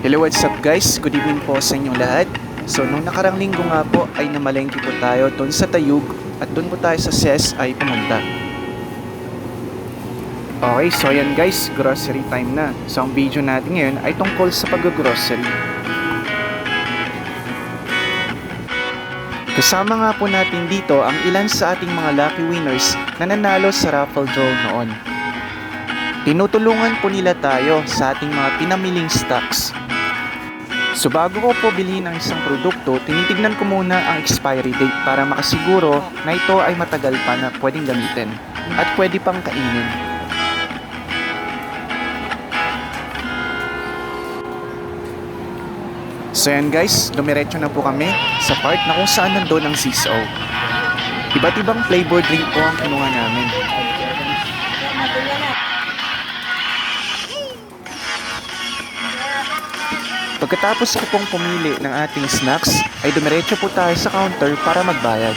Hello, what's up guys? Good evening po sa inyong lahat. So, nung nakarang linggo nga po ay namalengke po tayo doon sa Tayug at doon po tayo sa SES ay pumunta. Okay, so ayan guys, grocery time na. So, ang video natin ngayon ay tungkol sa pag-grocery. Kasama nga po natin dito ang ilan sa ating mga lucky winners na nanalo sa raffle draw noon. Tinutulungan po nila tayo sa ating mga pinamiling stocks. So bago ko po bilhin ang isang produkto, tinitignan ko muna ang expiry date para makasiguro na ito ay matagal pa na pwedeng gamitin at pwede pang kainin. So yan guys, dumiretso na po kami sa part na kung saan nandun ang CISO. Iba't ibang flavor drink po ang kinuha namin. Pagkatapos ko pong pumili ng ating snacks, ay dumiretso po tayo sa counter para magbayad.